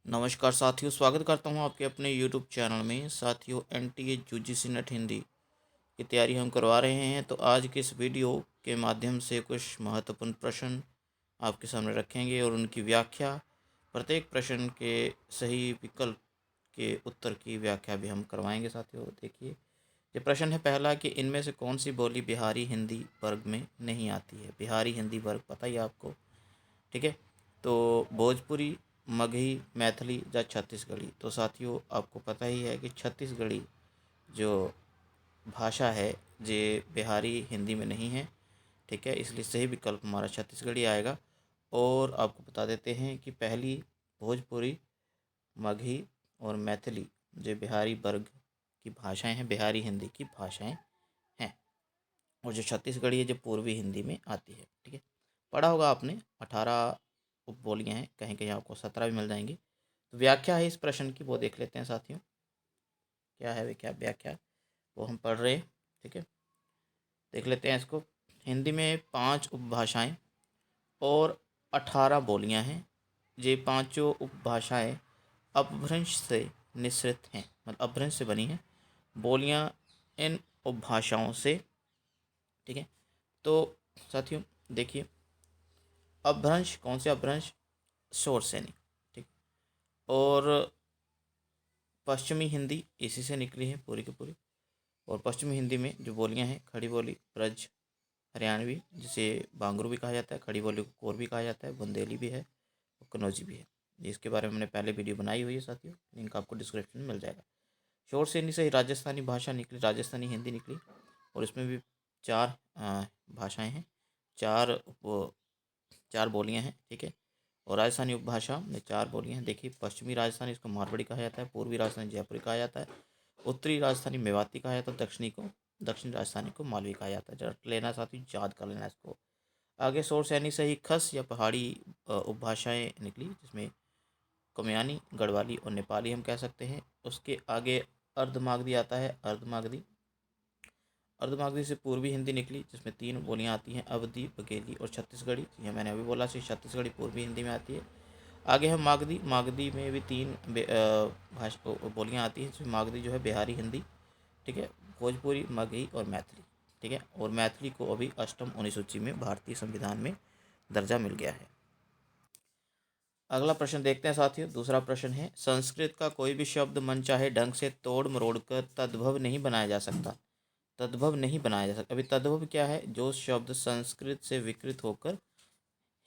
नमस्कार साथियों, स्वागत करता हूं आपके अपने यूट्यूब चैनल में। साथियों, एनटीए यूजीसी नेट हिंदी की तैयारी हम करवा रहे हैं। तो आज के इस वीडियो के माध्यम से कुछ महत्वपूर्ण प्रश्न आपके सामने रखेंगे और उनकी व्याख्या, प्रत्येक प्रश्न के सही विकल्प के उत्तर की व्याख्या भी हम करवाएंगे। साथियों देखिए, ये प्रश्न है पहला कि इनमें से कौन सी बोली बिहारी हिंदी वर्ग में नहीं आती है। बिहारी हिंदी वर्ग पता ही है आपको, ठीक है। तो भोजपुरी, मगही, मैथिली या छत्तीसगढ़ी। तो साथियों आपको पता ही है कि छत्तीसगढ़ी जो भाषा है ये बिहारी हिंदी में नहीं है, ठीक है। इसलिए सही विकल्प हमारा छत्तीसगढ़ी आएगा। और आपको बता देते हैं कि पहली भोजपुरी, मगही और मैथिली जो बिहारी वर्ग की भाषाएं हैं, बिहारी हिंदी की भाषाएं हैं। और जो छत्तीसगढ़ी है जो पूर्वी हिंदी में आती है, ठीक है। पढ़ा होगा आपने, 18 उपबोलियाँ हैं, कहीं कहीं आपको 17 भी मिल जाएंगी। तो व्याख्या है इस प्रश्न की, वो देख लेते हैं साथियों। क्या है वे, क्या व्याख्या, वो हम पढ़ रहे हैं, ठीक है। देख लेते हैं इसको। हिंदी में 5 उपभाषाएं और 18 बोलियां हैं। ये पांचों उपभाषाएं अपभ्रंश से निःसृत हैं, मतलब अपभ्रंश से बनी हैं बोलियां इन उपभाषाओं से, ठीक है। तो साथियों देखिए, अपभ्रंश कौन से अपभ्रंश, शोर से नहीं, ठीक। और पश्चिमी हिंदी इसी से निकली है पूरी की पूरी। और पश्चिमी हिंदी में जो बोलियां हैं, खड़ी बोली, ब्रज, हरियाणवी जिसे बांगरू भी कहा जाता है, खड़ी बोली को कोर भी कहा जाता है, बुंदेली भी है और कन्नौजी भी है। इसके बारे में हमने पहले वीडियो बनाई हुई है साथियों, लिंक आपको डिस्क्रिप्शन में मिल जाएगा। शोर से ही राजस्थानी भाषा निकली, राजस्थानी हिंदी निकली। और इसमें भी 4 भाषाएं हैं, 4 बोलियां हैं, ठीक है। और राजस्थानी उपभाषा में 4 बोलियां हैं। देखिए, पश्चिमी राजस्थानी इसको मारवाड़ी कहा जाता है, पूर्वी राजस्थानी जयपुरी कहा जाता है, उत्तरी राजस्थानी मेवाती कहा जाता है, दक्षिणी राजस्थानी को मालवी कहा जाता है। जरा लेना साथी, याद कर लेना इसको। आगे शोर सैनी से ही खस या पहाड़ी उपभाषाएं निकली, जिसमें कमयानी, गढ़वाली और नेपाली हम कह सकते हैं। उसके आगे अर्धमागधी आता है, अर्धमागधी से पूर्वी हिंदी निकली, जिसमें 3 बोलियां आती हैं, अवधी, बघेली और छत्तीसगढ़ी। यह मैंने अभी बोला, छत्तीसगढ़ी पूर्वी हिंदी में आती है। आगे है मागधी, मागधी में भी 3 भाषा बोलियां आती हैं, जिसमें मागधी जो है बिहारी हिंदी, ठीक है, भोजपुरी, मगही और मैथिली, ठीक है। और मैथिली को अभी अष्टम अनुसूची में भारतीय संविधान में दर्जा मिल गया है। अगला प्रश्न देखते हैं साथियों। दूसरा प्रश्न है, संस्कृत का कोई भी शब्द मनचाहे ढंग से तोड़ मरोड़ कर तद्भव नहीं बनाया जा सकता। तद्भव नहीं बनाया जा सकता। अभी तद्भव क्या है, जो शब्द संस्कृत से विकृत होकर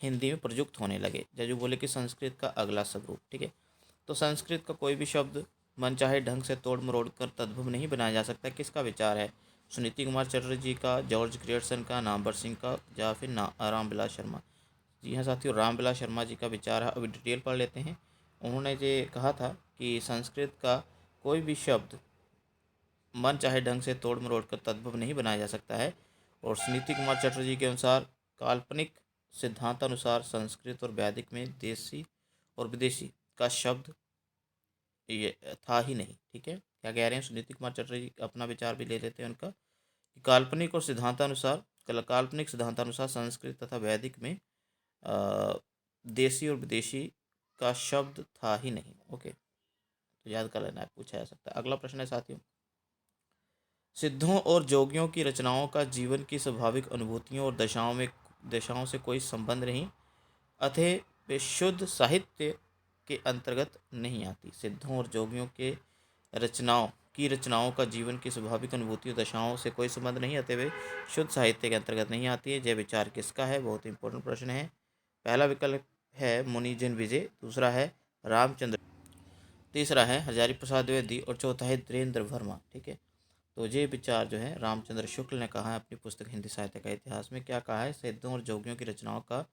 हिंदी में प्रयुक्त होने लगे, जो बोले कि संस्कृत का अगला स्वरूप, ठीक है। तो संस्कृत का कोई भी शब्द मनचाहे ढंग से तोड़ मरोड़ कर तद्भव नहीं बनाया जा सकता। किसका विचार है, सुनीति कुमार चटर्जी का, जॉर्ज ग्रियर्सन का, नामवर सिंह का, या फिर रामविलास शर्मा। जी हाँ साथियों, रामविलास शर्मा जी का विचार है। अभी डिटेल पढ़ लेते हैं। उन्होंने ये कहा था कि संस्कृत का कोई भी शब्द मन चाहे ढंग से तोड़ मरोड़ कर तद्भव नहीं बनाया जा सकता है। और सुनीति कुमार चटर्जी के अनुसार काल्पनिक सिद्धांतानुसार संस्कृत और वैदिक में देशी और विदेशी का शब्द ये था ही नहीं, ठीक है। क्या कह रहे हैं सुनीति कुमार चटर्जी, अपना विचार भी ले लेते हैं उनका, कि काल्पनिक सिद्धांतानुसार संस्कृत तथा वैदिक में देशी और विदेशी का शब्द था ही नहीं। ओके, तो याद कर लेना है, पूछा जा सकता है। अगला प्रश्न है साथियों, सिद्धों और जोगियों की रचनाओं का जीवन की स्वाभाविक अनुभूतियों और दशाओं से कोई संबंध नहीं, अतः वे शुद्ध साहित्य के अंतर्गत नहीं आती। सिद्धों और जोगियों के रचनाओं का जीवन की स्वाभाविक अनुभूतियों दशाओं से कोई संबंध नहीं, अतः वे शुद्ध साहित्य के अंतर्गत नहीं आती है। यह विचार किसका है, बहुत इंपॉर्टेंट प्रश्न है। पहला विकल्प है मुनिजन विजय, दूसरा है रामचंद्र, तीसरा है हजारी प्रसाद द्विवेदी और चौथा है धीरेन्द्र वर्मा, ठीक है। तो ये विचार जो है रामचंद्र शुक्ल ने कहा है अपनी पुस्तक हिंदी साहित्य का इतिहास में। क्या कहा है, सिद्धों और जोगियों की रचनाओं का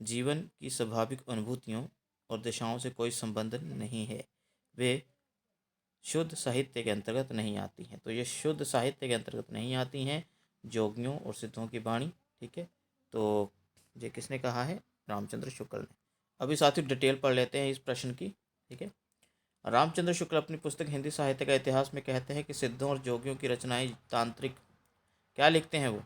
जीवन की स्वाभाविक अनुभूतियों और दिशाओं से कोई संबंध नहीं है, वे शुद्ध साहित्य के अंतर्गत नहीं आती हैं। तो ये शुद्ध साहित्य के अंतर्गत नहीं आती हैं, जोगियों और सिद्धों की वाणी, ठीक है। तो ये किसने कहा है, रामचंद्र शुक्ल ने। अभी साथियों डिटेल पढ़ लेते हैं इस प्रश्न की, ठीक है। रामचंद्र शुक्ल अपनी पुस्तक हिंदी साहित्य का इतिहास में कहते हैं कि सिद्धों और जोगियों की रचनाएं तांत्रिक, क्या लिखते हैं वो,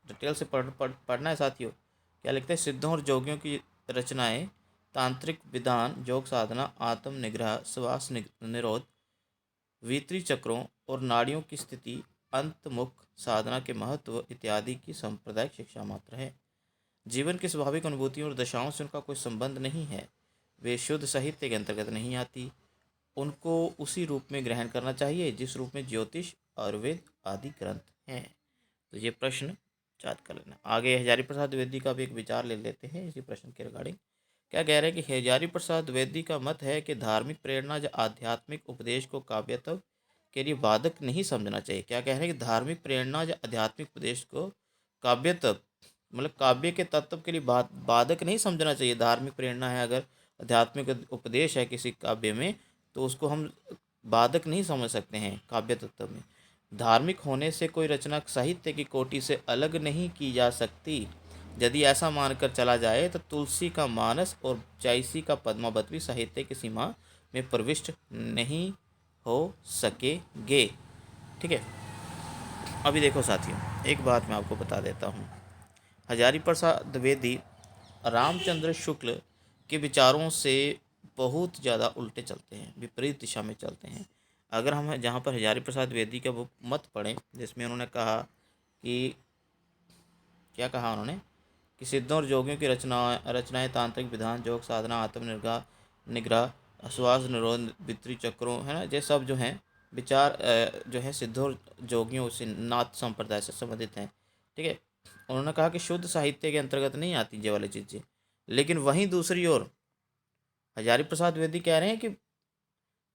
डिटेल से पढ़ना है साथियों। क्या लिखते हैं, सिद्धों और जोगियों की रचनाएं तांत्रिक विधान, योग साधना, आत्म निग्रह, श्वास निरोध, वितरी चक्रों और नाड़ियों की स्थिति, अंतमुख साधना के महत्व इत्यादि की सांप्रदायिक शिक्षा मात्र है। जीवन की स्वाभाविक अनुभूतियों और दशाओं से उनका कोई संबंध नहीं है। वे शुद्ध साहित्य के अंतर्गत नहीं आती। उनको उसी रूप में ग्रहण करना चाहिए जिस रूप में ज्योतिष, आयुर्वेद आदि ग्रंथ हैं। तो ये प्रश्न याद कर लेना। आगे हजारी प्रसाद द्विवेदी का भी एक विचार ले लेते हैं इसी प्रश्न के रिगार्डिंग। क्या कह रहे हैं कि हजारी प्रसाद द्विवेदी का मत है कि धार्मिक प्रेरणा या आध्यात्मिक उपदेश को काव्यत्व के लिए बाधक नहीं समझना चाहिए। क्या कह रहे हैं कि धार्मिक प्रेरणा या आध्यात्मिक उपदेश को काव्यत्व मतलब काव्य के तत्व के लिए बाधक नहीं समझना चाहिए। धार्मिक प्रेरणा है, अगर आध्यात्मिक उपदेश है किसी काव्य में, तो उसको हम बाधक नहीं समझ सकते हैं काव्य तत्व में। धार्मिक होने से कोई रचना साहित्य की कोटि से अलग नहीं की जा सकती। यदि ऐसा मानकर चला जाए तो तुलसी का मानस और जायसी का पद्मावत भी साहित्य की सीमा में प्रविष्ट नहीं हो सकेंगे। ठीक है। अभी देखो साथियों, एक बात मैं आपको बता देता हूँ। हजारी प्रसाद द्विवेदी रामचंद्र शुक्ल के विचारों से बहुत ज़्यादा उल्टे चलते हैं, विपरीत दिशा में चलते हैं। अगर हम जहाँ पर हजारी प्रसाद द्विवेदी का वो मत पढ़ें जिसमें उन्होंने कहा कि क्या कहा उन्होंने कि सिद्धों और योगियों की रचनाएं तांत्रिक विधान, योग साधना, आत्म निग्रह निग्रह श्वास निरोध, वितरी चक्रों, है ना, ये सब जो हैं विचार जो है सिद्धों और योगियों से नाथ संप्रदाय से संबंधित हैं। ठीक है। उन्होंने कहा कि शुद्ध साहित्य के अंतर्गत नहीं आती ये वाली चीज़ें। लेकिन वहीं दूसरी ओर हजारी प्रसाद द्विवेदी कह रहे हैं कि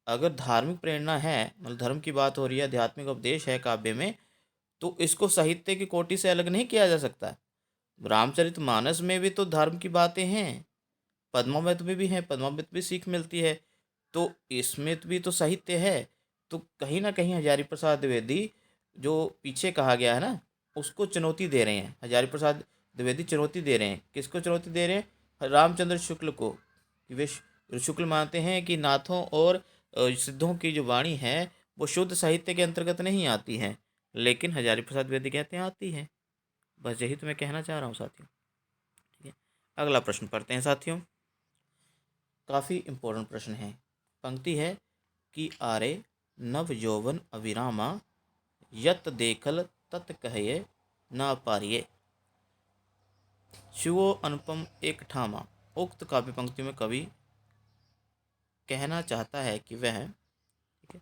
अगर धार्मिक प्रेरणा है, मतलब धर्म की बात हो रही है, आध्यात्मिक उपदेश है काव्य में, तो इसको साहित्य की कोटि से अलग नहीं किया जा सकता। रामचरितमानस में भी तो धर्म की बातें हैं, पद्मावत में भी हैं, पद्मावत भी सीख मिलती है, तो इसमें भी तो साहित्य है। तो कहीं ना कहीं हजारी प्रसाद द्विवेदी जो पीछे कहा गया है ना, उसको चुनौती दे रहे हैं। हजारी प्रसाद द्विवेदी चुनौती दे रहे हैं, किसको चुनौती दे रहे हैं? रामचंद्र शुक्ल को। कि वे शुक्ल मानते हैं कि नाथों और सिद्धों की जो वाणी है वो शुद्ध साहित्य के अंतर्गत नहीं आती है, लेकिन हजारी प्रसाद द्विवेदी कहते हैं आती है। बस यही तो मैं कहना चाह रहा हूँ साथियों। ठीक है। अगला प्रश्न पढ़ते हैं साथियों। काफ़ी इम्पोर्टेंट प्रश्न है। पंक्ति है कि आरे नव यौवन अविरामा, यत देखल तत कहिए ना पारिये, शिवो अनुपम एक ठामा। उक्त काव्य पंक्ति में कवि कहना चाहता है कि वह, ठीक है,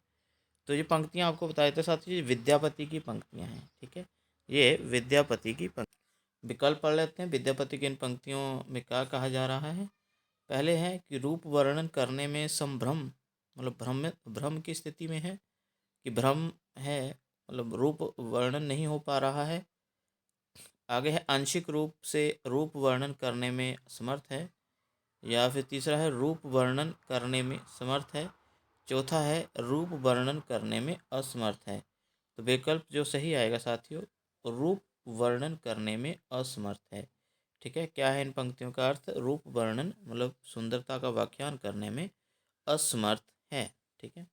तो ये पंक्तियां आपको बता देते साथ ही विद्यापति की पंक्तियां हैं। ठीक है, ये विद्यापति की पंक्ति। विकल्प पढ़ लेते हैं। विद्यापति की इन पंक्तियों में क्या कहा जा रहा है? पहले है कि रूप वर्णन करने में संभ्रम, मतलब भ्रम की स्थिति में है, कि भ्रम है, मतलब रूप वर्णन नहीं हो पा रहा है। आगे है आंशिक रूप से रूप वर्णन करने में समर्थ है, या फिर तीसरा है रूप वर्णन करने में समर्थ है, चौथा है रूप वर्णन करने में असमर्थ है। तो विकल्प जो सही आएगा साथियों, रूप वर्णन करने में असमर्थ है। ठीक है। क्या है इन पंक्तियों का अर्थ? रूप वर्णन मतलब सुंदरता का व्याख्यान करने में असमर्थ है। ठीक है।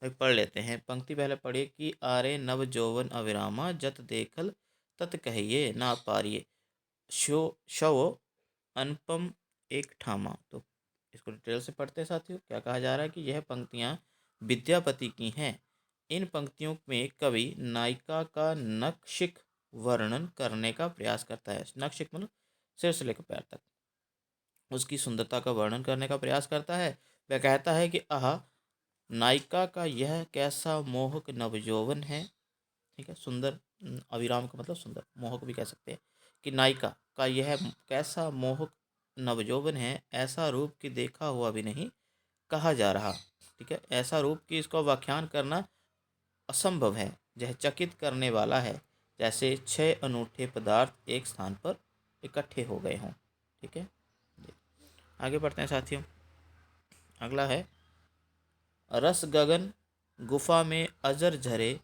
अभी पढ़ लेते हैं। पंक्ति पहले पढ़िए कि आरे नव जौवन अविरामा, जत देखल तत कहिए ना पारिये, शो शव अनुपम एक ठामा। तो इसको डिटेल से पढ़ते हैं साथियों। क्या कहा जा रहा है कि यह पंक्तियाँ विद्यापति की हैं। इन पंक्तियों में कवि नायिका का नक्शिक वर्णन करने का प्रयास करता है। नक्शिक मतलब सिर से लेकर पैर तक उसकी सुंदरता का वर्णन करने का प्रयास करता है। वह कहता है कि आह, नायिका का यह कैसा मोहक नवयौवन है। ठीक है। सुंदर, अविराम का मतलब सुंदर, मोहक भी कह सकते हैं। कि नायिका का यह कैसा मोहक नवयौवन है, ऐसा रूप की देखा हुआ भी नहीं कहा जा रहा। ठीक है। ऐसा रूप कि इसका व्याख्यान करना असंभव है, यह चकित करने वाला है, जैसे 6 अनूठे पदार्थ एक स्थान पर इकट्ठे हो गए हों। ठीक है। आगे बढ़ते हैं साथियों। अगला है रस गगन गुफा में अजर झरे,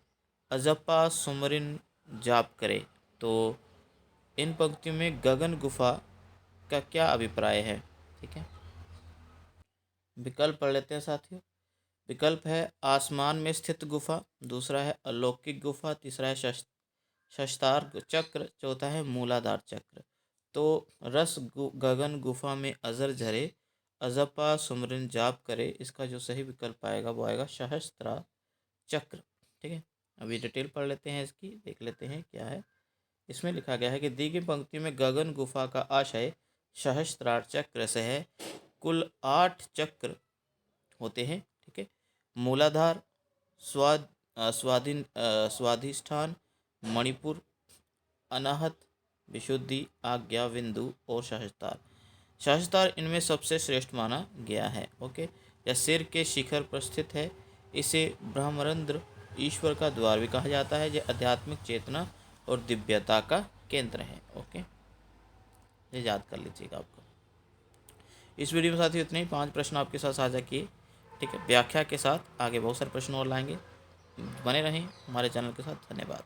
अजपा सुमरिन जाप करे। तो इन पंक्तियों में गगन गुफा का क्या अभिप्राय है? ठीक है। विकल्प पढ़ लेते हैं साथियों। विकल्प है आसमान में स्थित गुफा, दूसरा है अलौकिक गुफा, तीसरा है शस्त्रार्क चक्र, चौथा है मूलाधार चक्र। तो रस गगन गुफा में अजर झरे, अजपा सुमरन जाप करे, इसका जो सही विकल्प आएगा वो आएगा सहस्त्रा चक्र। ठीक है, अभी डिटेल पढ़ लेते हैं इसकी, देख लेते हैं क्या है। इसमें लिखा गया है कि दी गई पंक्ति में गगन गुफा का आशय सहस्त्रार चक्र से है। कुल 8 चक्र होते हैं। ठीक है, मूलाधार, स्वाधिष्ठान, मणिपुर, अनाहत, विशुद्धि, आज्ञा, बिंदु और सहस्त्रार। सहस्त्रार इनमें सबसे श्रेष्ठ माना गया है। ओके, यह सिर के शिखर पर स्थित है। इसे ब्रह्मरंध्र, ईश्वर का द्वार भी कहा जाता है। यह आध्यात्मिक चेतना और दिव्यता का केंद्र है। ओके, ये याद कर लीजिएगा आपको। इस वीडियो में साथियों इतने ही 5 प्रश्न आपके साथ साझा किए। ठीक है, व्याख्या के साथ आगे बहुत सारे प्रश्न और लाएंगे। बने रहें हमारे चैनल के साथ। धन्यवाद।